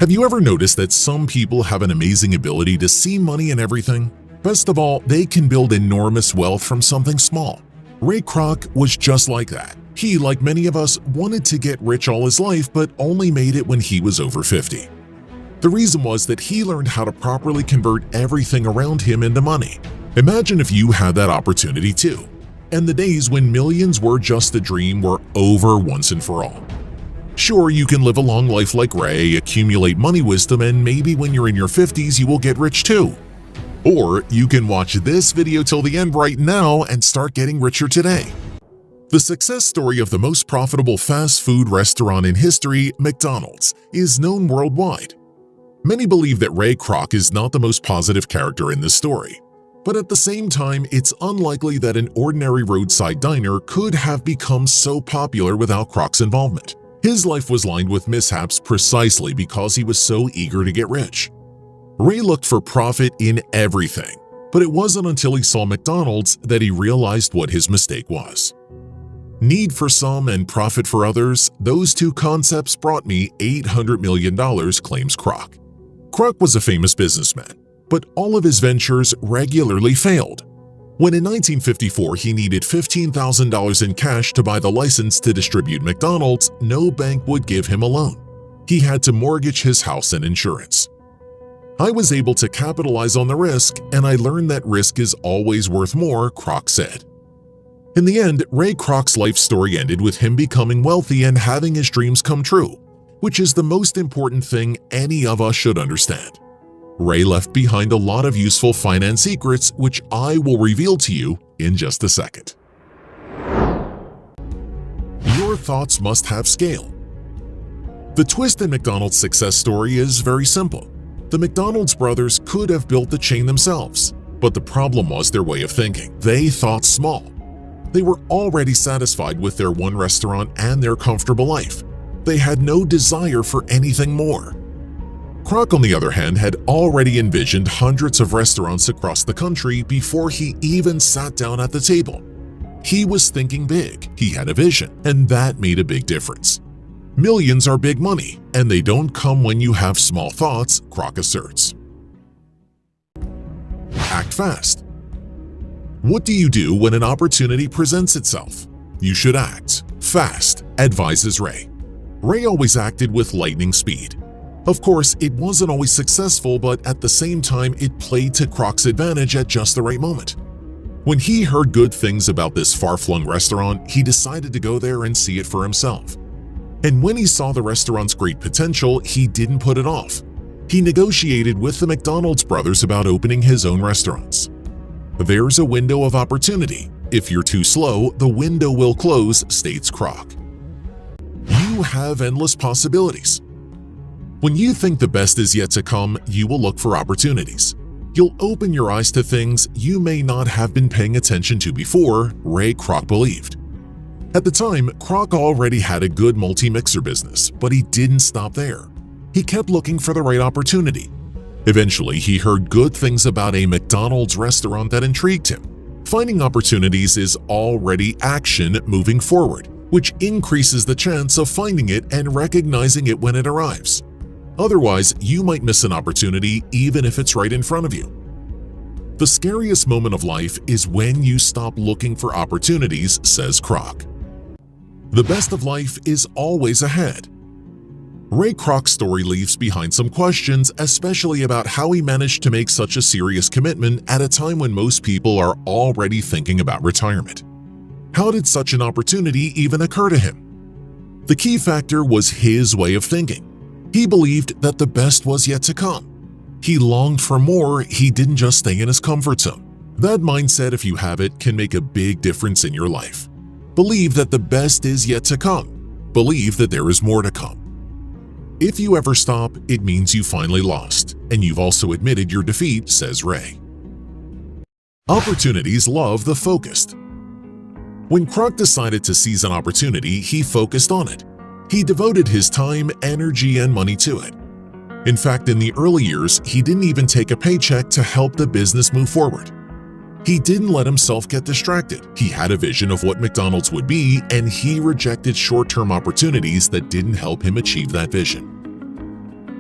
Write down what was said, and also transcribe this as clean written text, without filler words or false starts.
Have you ever noticed that some people have an amazing ability to see money in everything? Best of all, they can build enormous wealth from something small. Ray Kroc was just like that. He, like many of us, wanted to get rich all his life but only made it when he was over 50. The reason was that he learned how to properly convert everything around him into money. Imagine if you had that opportunity too, and the days when millions were just a dream were over once and for all. Sure, you can live a long life like Ray, accumulate money wisdom, and maybe when you're in your 50s you will get rich too. Or you can watch this video till the end right now and start getting richer today. The success story of the most profitable fast food restaurant in history, McDonald's, is known worldwide. Many believe that Ray Kroc is not the most positive character in this story, but at the same time, it's unlikely that an ordinary roadside diner could have become so popular without Kroc's involvement. His life was lined with mishaps precisely because he was so eager to get rich. Ray looked for profit in everything, but it wasn't until he saw McDonald's that he realized what his mistake was. Need for some and profit for others, those two concepts brought me $800 million, claims Kroc. Kroc was a famous businessman, but all of his ventures regularly failed. When in 1954 he needed $15,000 in cash to buy the license to distribute McDonald's, no bank would give him a loan. He had to mortgage his house and insurance. I was able to capitalize on the risk, and I learned that risk is always worth more, Kroc said. In the end, Ray Kroc's life story ended with him becoming wealthy and having his dreams come true, which is the most important thing any of us should understand. Ray left behind a lot of useful finance secrets, which I will reveal to you in just a second. Your thoughts must have scale. The twist in McDonald's success story is very simple. The McDonald's brothers could have built the chain themselves, but the problem was their way of thinking. They thought small. They were already satisfied with their one restaurant and their comfortable life. They had no desire for anything more. Kroc, on the other hand, had already envisioned hundreds of restaurants across the country before he even sat down at the table. He was thinking big, he had a vision, and that made a big difference. Millions are big money, and they don't come when you have small thoughts, Kroc asserts. Act fast. What do you do when an opportunity presents itself? You should act fast, advises Ray. Ray always acted with lightning speed. Of course, it wasn't always successful, but at the same time, it played to Kroc's advantage at just the right moment. When he heard good things about this far-flung restaurant, he decided to go there and see it for himself. And when he saw the restaurant's great potential, he didn't put it off. He negotiated with the McDonald's brothers about opening his own restaurants. There's a window of opportunity. If you're too slow, the window will close, states Kroc. You have endless possibilities. When you think the best is yet to come, you will look for opportunities. You'll open your eyes to things you may not have been paying attention to before, Ray Kroc believed. At the time, Kroc already had a good multi-mixer business, but he didn't stop there. He kept looking for the right opportunity. Eventually, he heard good things about a McDonald's restaurant that intrigued him. Finding opportunities is already action moving forward, which increases the chance of finding it and recognizing it when it arrives. Otherwise, you might miss an opportunity even if it's right in front of you. The scariest moment of life is when you stop looking for opportunities, says Kroc. The best of life is always ahead. Ray Kroc's story leaves behind some questions, especially about how he managed to make such a serious commitment at a time when most people are already thinking about retirement. How did such an opportunity even occur to him? The key factor was his way of thinking. He believed that the best was yet to come. He longed for more, he didn't just stay in his comfort zone. That mindset, if you have it, can make a big difference in your life. Believe that the best is yet to come. Believe that there is more to come. If you ever stop, it means you finally lost, and you've also admitted your defeat, says Ray. Opportunities love the focused. When Kroc decided to seize an opportunity, he focused on it. He devoted his time, energy, and money to it. In fact, in the early years, he didn't even take a paycheck to help the business move forward. He didn't let himself get distracted. He had a vision of what McDonald's would be, and he rejected short-term opportunities that didn't help him achieve that vision.